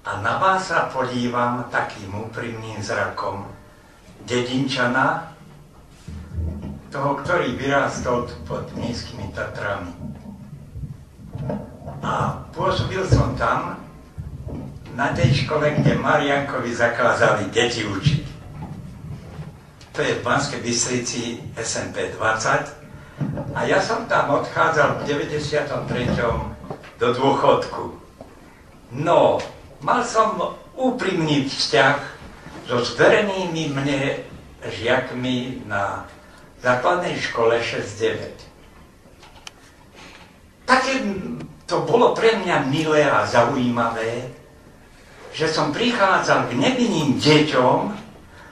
A na vás sa podívam takým úprimným zrakom dedinčana, toho, ktorý vyrástol tu pod Nízkymi Tatrami. A pôsobil som tam, na tej škole, kde Mariankovi zakázali deti učiť. To je v Banskej Bystrici SMP 20. A ja som tam odchádzal v 93. do dôchodku. No, mal som úprimný vzťah so zverenými mne žiakmi na základnej škole 6-9. Také to bolo pre mňa milé a zaujímavé, že som prichádzal k nevinným deťom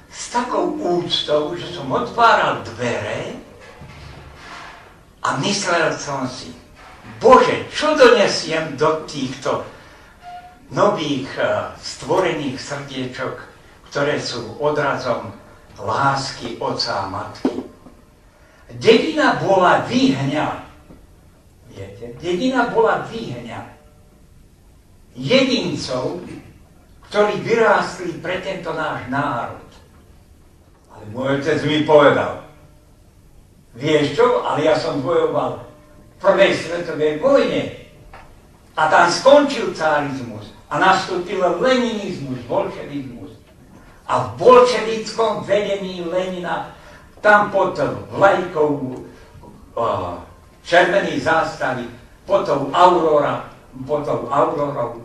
s takou úctou, že som otváral dvere a myslel som si, Bože, čo donesiem do týchto nových stvorených srdiečok, ktoré sú odrazom lásky otca a matky. Dedina bola výhňa. Viete? Dedina bola výhňa jedincov, ktorí vyrástli pre tento náš národ. Ale môj otec mi povedal, vieš čo, ale ja som bojoval v prvej svetovej vojne a tam skončil carizmus a nastúpil leninizmus, bolševizmus. A v bolševickom vedení Lenina tam pod vlajkou červenej zástavy, pod tou Aurorou,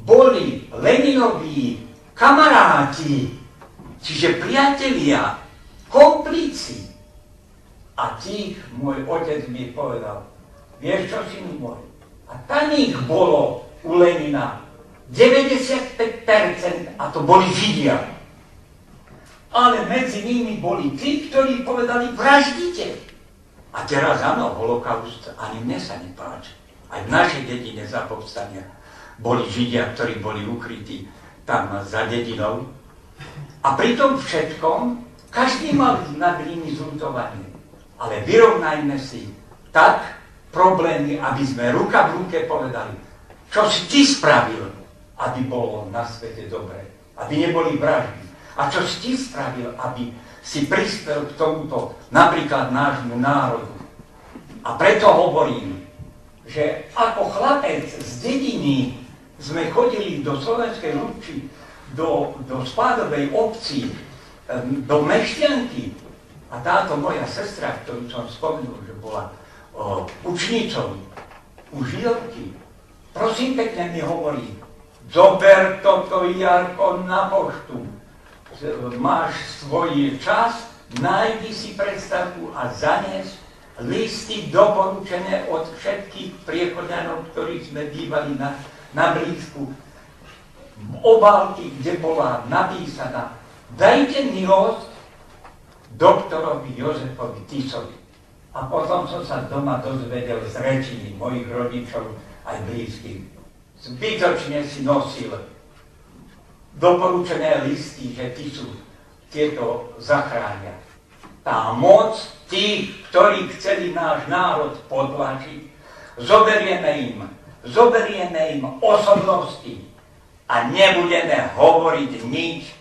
boli Leninoví kamaráti, čiže priatelia, komplici. A tých môj otec mi povedal, vieš čo, synu môj, a tam ich bolo u Lenina 95% a to boli Židia. Ale medzi nimi boli tí, ktorí povedali, vraždite. A teraz áno, holokaust ani mne sa nepáči. Aj v našej dedine za povstania boli Židia, ktorí boli ukrytí tam za dedinou. A pri tom všetkom každý mal nad nimi zľutovanie. Ale vyrovnajme si tak problémy, aby sme ruka v ruke povedali, čo si ty spravil, aby bolo na svete dobre, aby neboli vraždy. A čo si ty spravil, aby si prispel k tomuto napríklad nášmu národu. A preto hovorím, že ako chlapec z dediny sme chodili do Slovenskej Lúči, do Spádovej obci, do Mešťanky. A táto moja sestra, ktorú som spomenul, že bola učnicou u Žilky, prosím pekne mi hovorí, zober toto, Jarko, na poštu. Máš svoj čas, nájdi si predstavku a zanes listy doporučené od všetkých priechodňanov, ktorí sme bývali na blízku. Obálky, kde bola napísaná, dajte milosť doktorovi Jozefovi Tisovi. A potom som sa doma dozvedel z rečí mojich rodičov aj blízkych. Zbytočne si nosil doporučené listy, že tieto zachránia. Tá moc tých, ktorí chceli náš národ podlačiť, zoberieme im osobnosti a nebudeme hovoriť nič.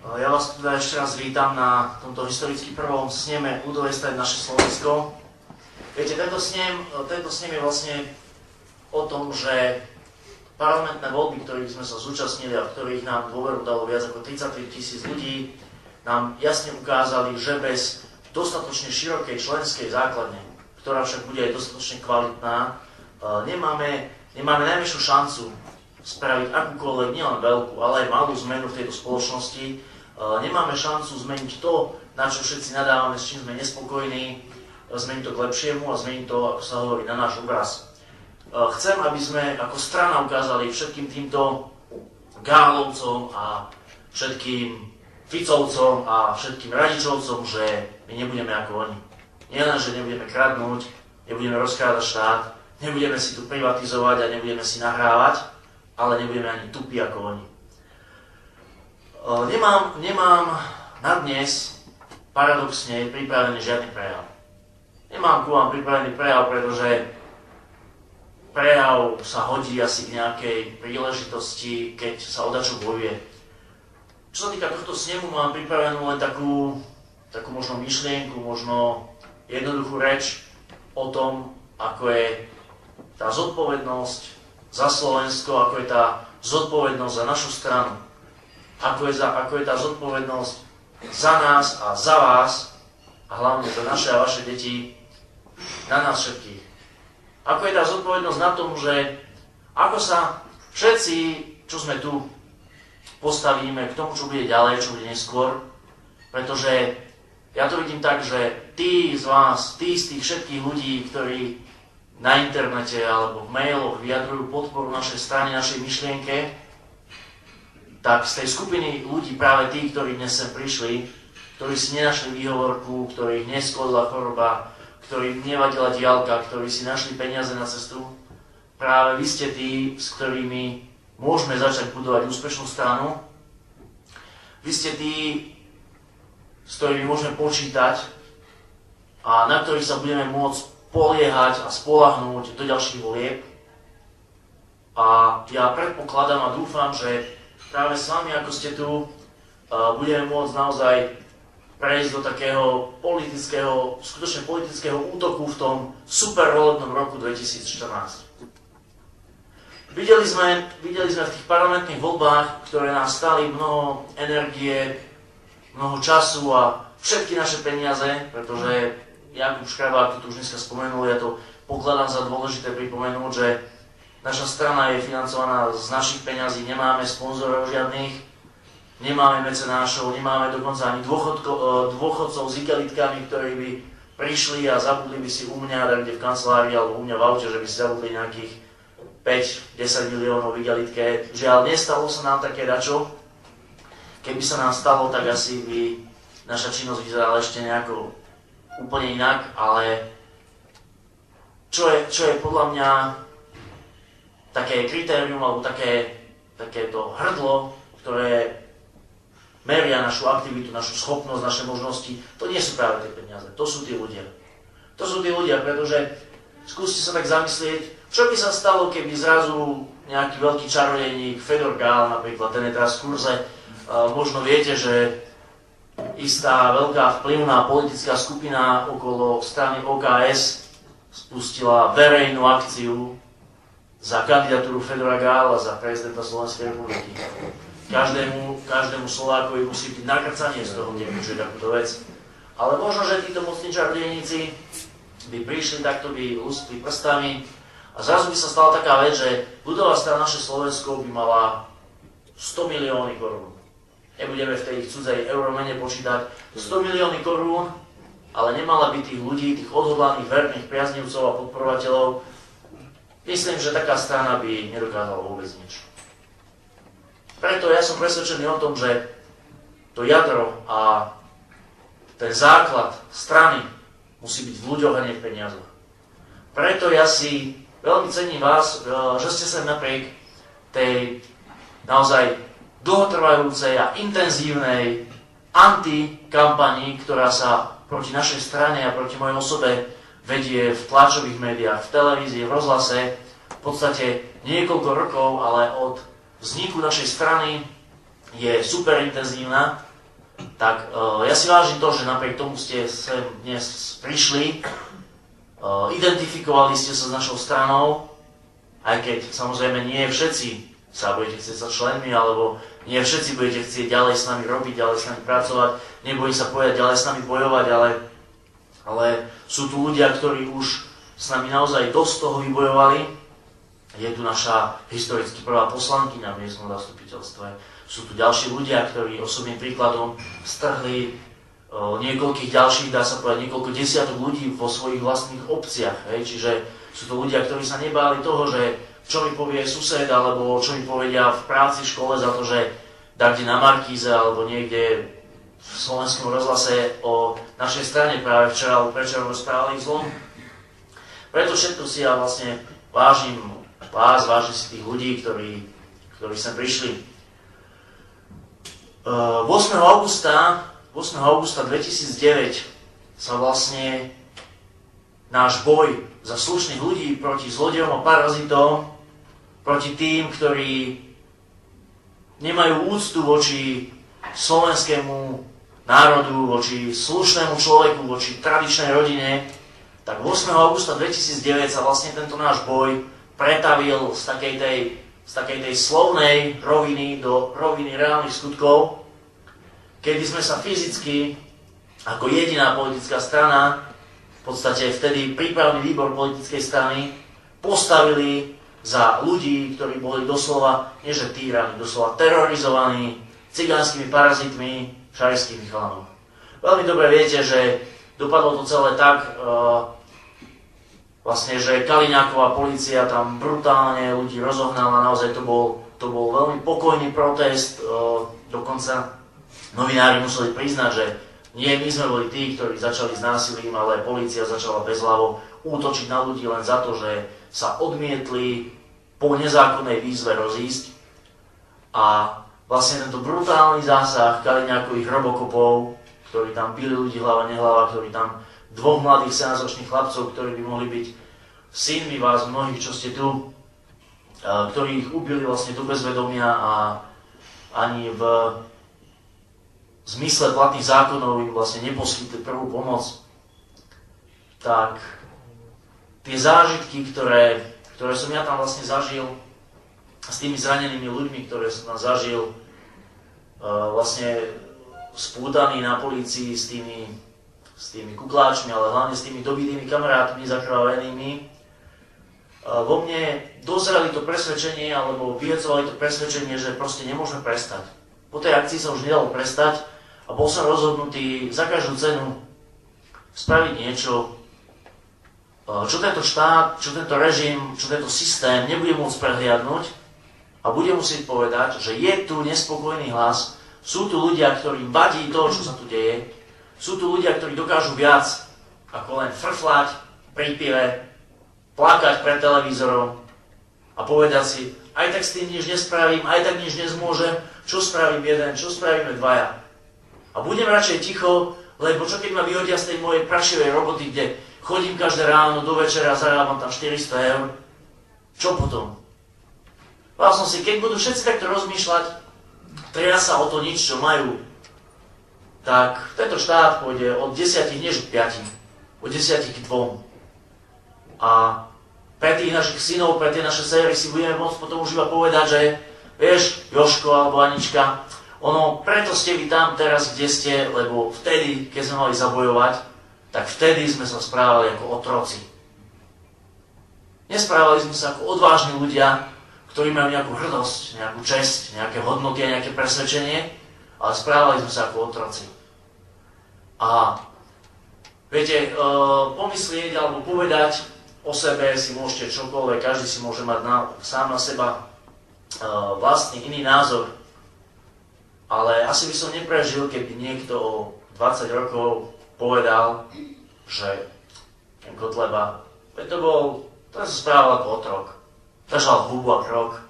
Ja vás teda ešte raz vítam na tomto historicky prvom sneme ľudovej strany Naše Slovensko. Viete, tento snem je vlastne o tom, že parlamentné voľby, ktorých sme sa zúčastnili a v ktorých nám dôveru dalo viac ako 33 000 ľudí, nám jasne ukázali, že bez dostatočne širokej členskej základne, ktorá však bude aj dostatočne kvalitná, nemáme najmenšiu šancu spraviť akúkoľvek, nielen veľkú, ale aj malú zmenu v tejto spoločnosti. Nemáme šancu zmeniť to, na čo všetci nadávame, s čím sme nespokojní, zmeniť to k lepšiemu a zmeniť to, ako sa hovorí, na náš obraz. Chcem, aby sme ako strana ukázali všetkým týmto Gálovcom a všetkým Ficovcom a všetkým Radičovcom, že my nebudeme ako oni. Nielen, že nebudeme kradnúť, nebudeme rozkrádať štát, nebudeme si tu privatizovať a nebudeme si nahrávať, ale nebudeme ani tupí ako oni. Nemám na dnes paradoxne pripravený žiadny prejav. Nemám ku vám pripravený prejav, pretože prejav sa hodí asi k nejakej príležitosti, keď sa o dačo bojuje. Čo sa týka tohto snemu, mám pripravenú len takú možno myšlienku, možno jednoduchú reč o tom, ako je tá zodpovednosť za Slovensko, ako je tá zodpovednosť za našu stranu, ako je tá zodpovednosť za nás a za vás, a hlavne za naše a vaše deti, na nás všetkých. Ako je tá zodpovednosť na tom, že ako sa všetci, čo sme tu, postavíme k tomu, čo bude ďalej, čo bude neskôr, pretože ja to vidím tak, že tí z vás, tí z tých všetkých ľudí, ktorí na internete alebo v mailoch vyjadrujú podporu našej strany, našej myšlienke, tak z tej skupiny ľudí práve tí, ktorí dnes sem prišli, ktorí si nenašli výhovorku, ktorých nesklodla choroba, ktorým nevadila diaľka, ktorí si našli peniaze na cestu, práve vy ste tí, s ktorými môžeme začať budovať úspešnú stranu. Vy ste tí, s ktorými môžeme počítať a na ktorých sa budeme môcť poliehať a spoľahnúť do ďalších volieb. A ja predpokladám a dúfam, že práve s vami, ako ste tu, budeme môcť naozaj prejsť do takého skutočne politického útoku v tom super volebnom roku 2014. Videli sme v tých parlamentných voľbách, ktoré nás stáli mnoho energie, mnoho času a všetky naše peniaze, pretože Jakub Škrabák to už dneska spomenul, ja to pokladám za dôležité pripomenúť, že naša strana je financovaná z našich peňazí, nemáme sponzorov žiadnych, nemáme mecenášov, nemáme dokonca ani dôchodcov s igelitkami, ktorí by prišli a zabudli by si u mňa, kde v kancelárii alebo u mňa v aute, že by si zabudli nejakých 5-10 miliónov v igelitke. Žiaľ, nestalo sa nám také dačo. Keby sa nám stalo, tak asi by naša činnosť vyzerala ešte nejako úplne inak, ale čo je podľa mňa také kritérium alebo takéto hrdlo, ktoré meria našu aktivitu, našu schopnosť, naše možnosti, to nie sú práve tie peniaze, to sú tí ľudia. To sú tí ľudia, pretože skúste sa tak zamyslieť, čo by sa stalo, keby zrazu nejaký veľký čarodejník, Fedor Gál napríklad, ten je teraz v kurze, možno viete, že istá veľká vplyvná politická skupina okolo strany OKS spustila verejnú akciu za kandidatúru Fedora Gála za prezidenta Slovenskej republiky. Každému Slovákovi musí byť nakrcanie z toho, kde počuje takúto vec. Ale možno, že títo mocní čarodejníci by prišli, takto by luskli prstami a zrazu by sa stala taká vec, že ľudová strana Naše Slovensko by mala 100 milióny korún. Nebudeme v tej ich cudzej euromene počítať 100 milióny korún, ale nemala by tých ľudí, tých odhodlaných, verných priaznivcov a podporovateľov. Myslím, že taká strana by nedokázala vôbec nič. Preto ja som presvedčený o tom, že to jadro a ten základ strany musí byť v ľuďoch a nie v peniazoch. Preto ja si veľmi cením vás, že ste sa napriek tej naozaj dlhotrvajúcej a intenzívnej antikampani, ktorá sa proti našej strane a proti mojej osobe vedie v tlačových médiách, v televízii, v rozhlase, v podstate niekoľko rokov, ale od vzniku našej strany je super intenzívna, tak ja si vážim to, že napriek tomu ste sem dnes prišli, identifikovali ste sa s našou stranou, aj keď samozrejme nie všetci sa budete chcieť sa členmi, alebo nie všetci budete chcieť ďalej s nami robiť, ďalej s nami pracovať, nebojím sa povedať ďalej s nami bojovať, ale sú tu ľudia, ktorí už s nami naozaj dosť toho vybojovali. Je tu naša historicky prvá poslankyňa v miestnom zastupiteľstve. Sú tu ďalší ľudia, ktorí osobným príkladom strhli niekoľkých ďalších, dá sa povedať, niekoľko desiatok ľudí vo svojich vlastných obciach. Čiže sú to ľudia, ktorí sa nebáli toho, že čo mi povie sused, alebo čo mi povedia v práci, v škole za to, že dáte na Markíze alebo niekde v Slovenskom rozhlase o našej strane práve včera alebo prečo rozprávali zlom. Preto všetko si ja vlastne vážim vás, vážim si tých ľudí, ktorí sem prišli. 8. augusta 2009 sa vlastne náš boj za slušných ľudí proti zlodejom a parazitom, proti tým, ktorí nemajú úctu voči slovenskému národu, voči slušnému človeku, voči tradičnej rodine, tak 8. augusta 2009 sa vlastne tento náš boj pretavil z takej tej slovnej roviny do roviny reálnych skutkov, kedy sme sa fyzicky ako jediná politická strana, v podstate vtedy prípravný výbor politickej strany, postavili za ľudí, ktorí boli doslova, nie že týraní, doslova terorizovaní cigánskymi parazitmi, šarišskými chalanov. Veľmi dobre viete, že dopadlo to celé tak, vlastne, že Kaliňáková polícia tam brutálne ľudí rozohnala, naozaj to bol veľmi pokojný protest, dokonca novinári museli priznať, že nie my sme boli tí, ktorí začali s násilím, ale polícia začala bezhlavo útočiť na ľudí len za to, že sa odmietli po nezákonnej výzve rozísť. A vlastne tento brutálny zásah Kaliňákových robokopov, ktorí tam pili ľudí hlava nehlava, ktorí tam dvoch mladých 17-ročných chlapcov, ktorí by mohli byť synmi vás, mnohých, čo ste tu, ktorí ich ubili vlastne do bezvedomia a ani v zmysle platných zákonov im vlastne neposkytli prvú pomoc, tak tie zážitky, ktoré som ja tam vlastne zažil s tými zranenými ľuďmi, ktoré som tam zažil, vlastne spútaný na polícii s tými kukláčmi, ale hlavne s tými dobitými kamarátmi zakrvavenými, vo mne dozreli to presvedčenie, alebo vyjecovali to presvedčenie, že proste nemôžeme prestať. Po tej akcii sa už nedalo prestať a bol som rozhodnutý za každú cenu spraviť niečo, čo tento štát, čo tento režim, čo tento systém nebude môcť prehliadnúť a bude musieť povedať, že je tu nespokojný hlas, sú tu ľudia, ktorým vadí to, čo sa tu deje, sú tu ľudia, ktorí dokážu viac ako len frflať pri pive, plakať pred televízorom a povedať si, aj tak s tým nič nespravím, aj tak nič nezmôžem, čo spravím jeden, čo spravíme dvaja. A budem radšej ticho, lebo čo keď ma vyhodia z tej mojej prašivej roboty, kde chodím každé ráno do večera a zarábam tam 400 eur, čo potom? Povedal som si, keď budú všetci takto rozmýšľať, tria sa o to nič, čo majú, tak tento štát pôjde od 10 nie k 5, od 10 k 2. A pre tých našich synov, pre tie naše céry si budeme môcť potom už iba povedať, že vieš, Jožko alebo Anička, ono, preto ste vy tam teraz, kde ste, lebo vtedy, keď sme mali zabojovať, tak vtedy sme sa správali ako otroci. Nesprávali sme sa ako odvážni ľudia, ktorí majú nejakú hrdosť, nejakú česť, nejaké hodnoty a nejaké presvedčenie, ale správali sme sa ako otroci. A viete, pomyslieť alebo povedať o sebe si môžete čokoľvek, každý si môže mať sám na seba vlastný iný názor, ale asi by som neprežil, keby niekto o 20 rokov povedal, že ten Kotleba, ten sa správal ako otrok. Držal hubu a krok,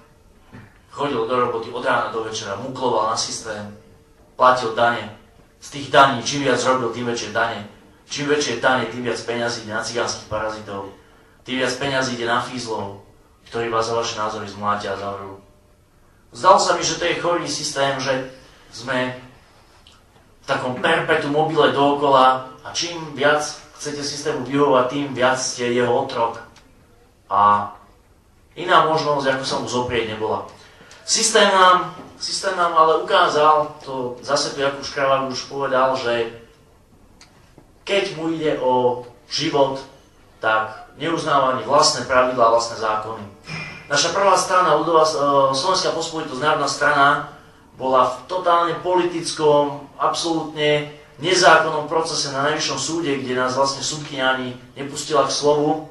chodil do roboty od rána do večera, mukloval na systém, platil dane. Z tých daní, čím viac robil, tým väčšie dane. Čím väčšie dane, tým viac peňazí ide na cigánskych parazitov. Tým viac peňazí ide na fízlov, ktorí vás za vaše názory zmlátia a zavrú. Zdalo sa mi, že to je chorý systém, že sme v takom perpetu mobile dookola a čím viac chcete systému vyhovovať, tým viac ste jeho otrok. A iná možnosť, ako sa mu zoprieť, nebola. Systém nám ale ukázal, to zase tu Jakub Škravák už povedal, že keď mu ide o život, tak neuznáva ani vlastné pravidlá, vlastné zákony. Naša prvá strana, Slovenská pospolitosť, národná strana, bola v totálne politickom, absolútne nezákonnom procese na Najvyššom súde, kde nás vlastne súdkyňa ani nepustila k slovu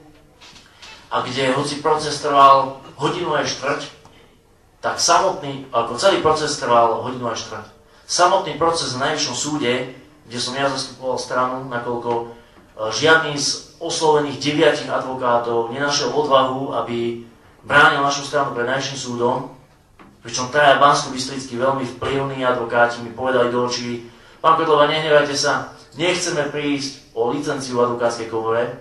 a kde, hoci proces trval hodinu aj štvrť, tak celý proces trval hodinu aj štvrť. Samotný proces na Najvyššom súde, kde som ja zastupoval stranu, nakoľko žiadny z oslovených 9 advokátov nenašiel odvahu, aby bránil našu stranu pred Najvyšším súdom, pričom traja banskobystrickí veľmi vplyvní advokáti mi povedali do očí: pán Kotleba, nehnevajte sa, nechceme prísť o licenciu v advokátskej komore,